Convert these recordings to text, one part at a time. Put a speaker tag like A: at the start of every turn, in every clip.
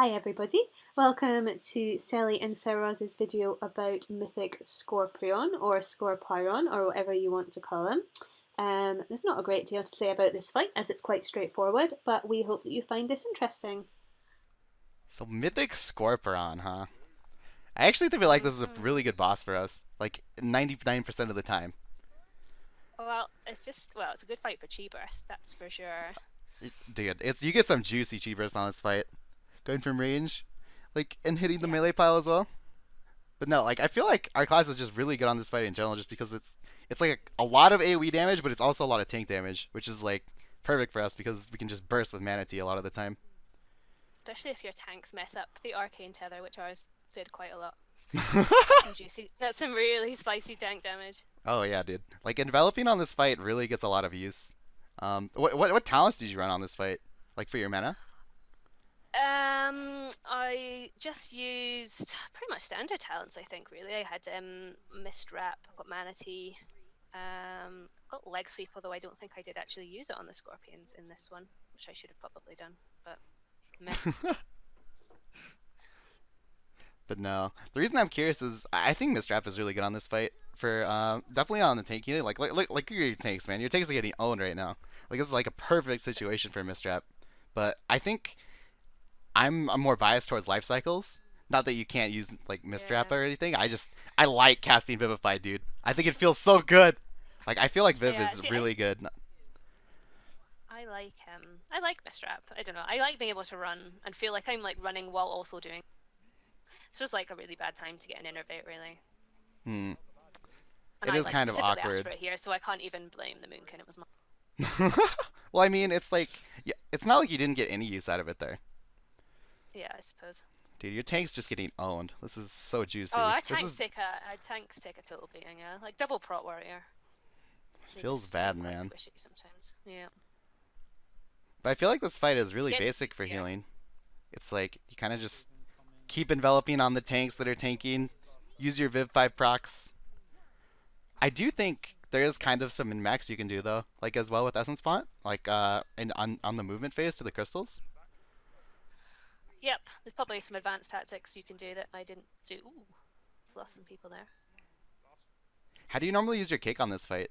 A: Hi everybody, welcome to Cele and Seroz's video about Mythic Skorpyron or Skorpyron or whatever you want to call him. There's not a great deal to say about this fight as it's quite straightforward, but we hope that you find this interesting.
B: So Mythic Skorpyron, huh? I actually feel like this is a really good boss for us. Like 99% of the time.
C: Well, it's a good fight for Cheebers, that's for sure.
B: Dude, it's you get some juicy cheapers on this fight. Going from range, like and hitting the
C: Yeah.
B: melee pile as well. But no, like I feel like our class is just really good on this fight in general, just because it's like a lot of AoE damage, but it's also a lot of tank damage, which is like perfect for us because we can just burst with Mana Tea a lot of the time.
C: Especially if your tanks mess up the arcane tether, which ours did quite a lot. That's some really spicy tank damage.
B: Oh yeah, dude. Like enveloping on this fight really gets a lot of use. What talents did you run on this fight? Like for your mana?
C: I just used pretty much standard talents, I think, really. I had Mist Wrap, got Mana Tea, got Leg Sweep, although I don't think I did actually use it on the Scorpions in this one, which I should have probably done, but meh.
B: But no, the reason I'm curious is I think Mistrap is really good on this fight for definitely on the tank. Like your tanks, man. Your tanks are getting owned right now. Like this is like a perfect situation for Mistrap. But I think I'm more biased towards life cycles. Not that you can't use like
C: Yeah.
B: Mistrap or anything. I like casting Vivify, dude. I think it feels so good. Like I feel like Viv
C: Yeah,
B: is
C: see,
B: really good.
C: I like him. I like Mistrap. I don't know. I like being able to run and feel like I'm like running while also doing. This was like a really bad time to get an innervate, really.
B: Hmm.
C: And
B: It
C: I
B: is
C: like
B: kind of
C: specifically asked
B: awkward.
C: for it here, so I can't even blame the Moonkin. It was my.
B: Well, I mean, it's like yeah, it's not like you didn't get any use out of it there.
C: Yeah, I suppose.
B: Dude, your tank's just getting owned. This is so
C: Oh,
B: juicy. This is
C: our tanks take a total beating. Yeah, like double prot warrior. They
B: feels
C: just seem
B: bad,
C: quite
B: man.
C: squishy sometimes. Yeah.
B: But I feel like this fight is really
C: Yes.
B: basic for
C: Yeah.
B: healing. It's like you kind of just keep enveloping on the tanks that are tanking. Use your Viv 5 procs. I do think there is kind
C: Yes.
B: of some min-max you can do though, like as well with Essence Font, like and on the movement phase to the crystals.
C: Yep. There's probably some advanced tactics you can do that I didn't do. Ooh, there's lost some people there.
B: How do you normally use your cake on this fight?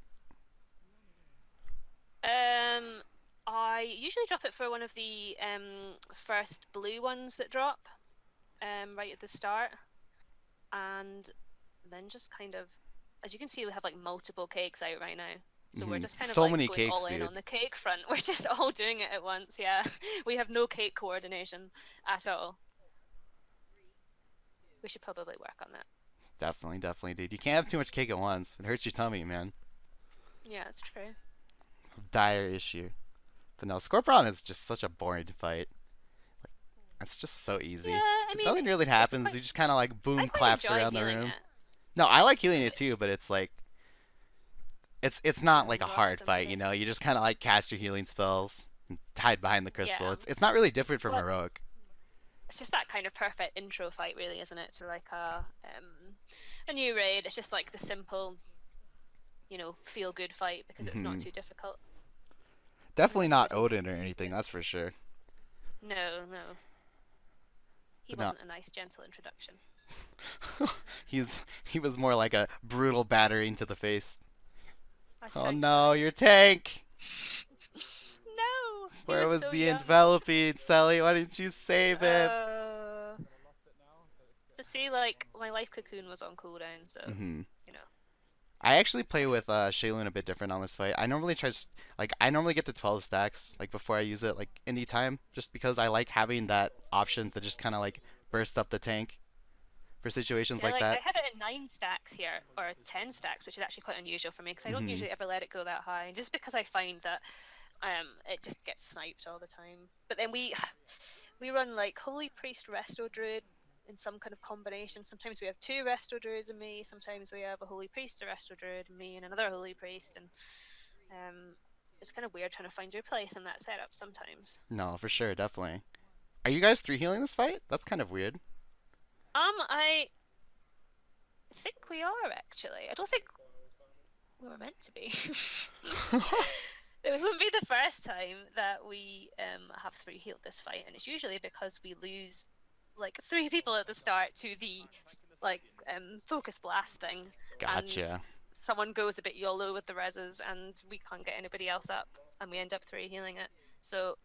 C: I usually drop it for one of the first blue ones that drop, right at the start, and then just kind of, as you can see, we have like multiple cakes out right now. So we're just kind of
B: So
C: like
B: many
C: going
B: cakes,
C: all in
B: dude.
C: on the cake front. We're just all doing it at once. Yeah, we have no cake coordination at all. We should probably work on that.
B: Definitely, definitely, dude. You can't have too much cake at once. It hurts your tummy, man.
C: Yeah, it's true.
B: Dire issue. But no, Scorpion is just such a boring fight. Like, it's just so
C: Yeah,
B: easy.
C: I
B: Like,
C: mean,
B: nothing really
C: it's
B: happens.
C: quite.
B: You just kind of like
C: I
B: boom
C: quite
B: claps
C: enjoy
B: around the
C: healing
B: room.
C: it.
B: No, I like healing
C: 'Cause
B: it too, but it's like it's not like a
C: you lost
B: hard
C: some of
B: fight, you
C: it.
B: know. You just kind of like cast your healing spells and hide behind the crystal.
C: Yeah.
B: It's not really different from
C: Well, it's
B: heroic.
C: it's just that kind of perfect intro fight, really, isn't it? To like a new raid. It's just like the simple, feel good fight because it's not
B: Hmm.
C: too difficult. And
B: Definitely
C: like I
B: not
C: think
B: Odin or anything, that's for sure.
C: no, no, he
B: But no,
C: wasn't a nice, gentle introduction.
B: he was more like a brutal battering to the face.
C: Our
B: Oh
C: tank
B: no,
C: died.
B: your tank!
C: No, he
B: Where
C: was
B: was
C: so
B: the
C: young.
B: enveloping, Sally? Why didn't you save him?
C: To see, like, my life cocoon was on cooldown, so
B: Hmm.
C: you know.
B: I actually play with Shaylin a bit different on this fight. I normally I normally get to 12 stacks like before I use it like anytime, just because I like having that option to just kind of like burst up the tank for situations
C: See,
B: like
C: I
B: that.
C: have it at 9 stacks here, or 10 stacks, which is actually quite unusual for me because I don't
B: Hmm.
C: usually ever let it go that high, just because I find that it just gets sniped all the time. But then we run like Holy Priest Resto Druid in some kind of combination. Sometimes we have two Resto Druids and me. Sometimes we have a Holy Priest, a Resto Druid, and me, and another Holy Priest. And it's kind of weird trying to find your place in that setup sometimes.
B: No, for sure, definitely. Are you guys three healing this fight? That's kind of weird.
C: I think we are actually. I don't think we were meant to be. This wouldn't be the first time that we have three healed this fight, and it's usually because we lose like 3 people at the start to the like focus blast thing, and
B: Gotcha.
C: someone goes a bit YOLO with the reses, and we can't get anybody else up, and we end up 3 healing it. So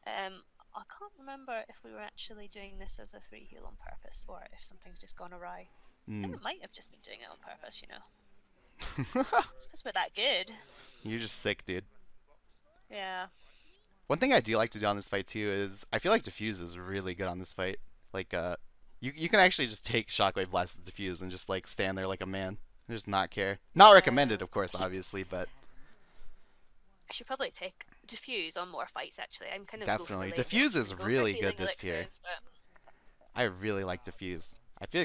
C: I can't remember if we were actually doing this as a 3 heal on purpose, or if something's just gone awry. I think we might have just been doing it on purpose, you know. It's because we're that good.
B: You're just sick, dude.
C: Yeah.
B: One thing I do like to do on this fight too is I feel like diffuse is really good on this fight. Like you can actually just take shockwave blast and diffuse and just like stand there like a man, and just not care. Not recommended, of course, obviously, but
C: I should probably take diffuse on more fights. Actually, I'm kind of
B: definitely
C: go for the
B: diffuse
C: lasers
B: is
C: and go
B: really
C: for
B: good
C: healing
B: this tier.
C: elixirs, but
B: I really like diffuse. I feel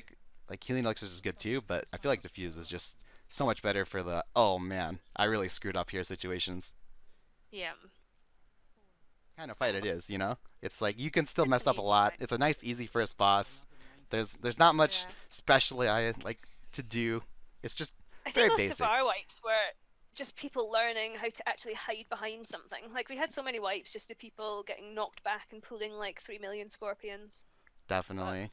B: like healing elixirs is good too, but I feel like diffuse is just so much better for the oh man, I really screwed up here situations.
C: yeah,
B: Kind of fight it is, you know? It's like you can still
C: it's
B: mess
C: an
B: up a
C: easy
B: lot.
C: fight.
B: It's a nice easy first boss. There's not much
C: Yeah.
B: specially I like to do. It's just
C: I think
B: very
C: most
B: basic.
C: of our wipes were just people learning how to actually hide behind something. Like we had so many wipes just to people getting knocked back and pulling like 3 million scorpions.
B: Definitely.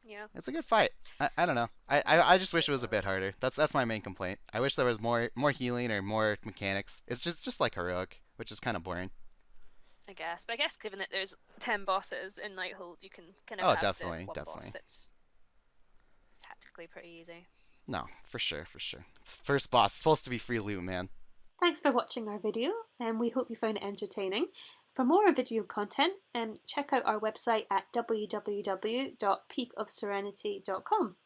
C: Yeah.
B: It's a good fight. I don't know. I just wish it was a bit harder. That's my main complaint. I wish there was more healing or more mechanics. It's just like heroic, which is kind of boring.
C: I guess. But I guess given that there's 10 bosses in Nighthold, you can kind of
B: Oh,
C: have
B: definitely,
C: the one
B: definitely.
C: boss that's tactically pretty easy.
B: No, for sure, for sure. It's first boss. It's supposed to be free loot, man.
A: Thanks for watching our video, and we hope you found it entertaining. For more video content, check out our website at www.peakofserenity.com.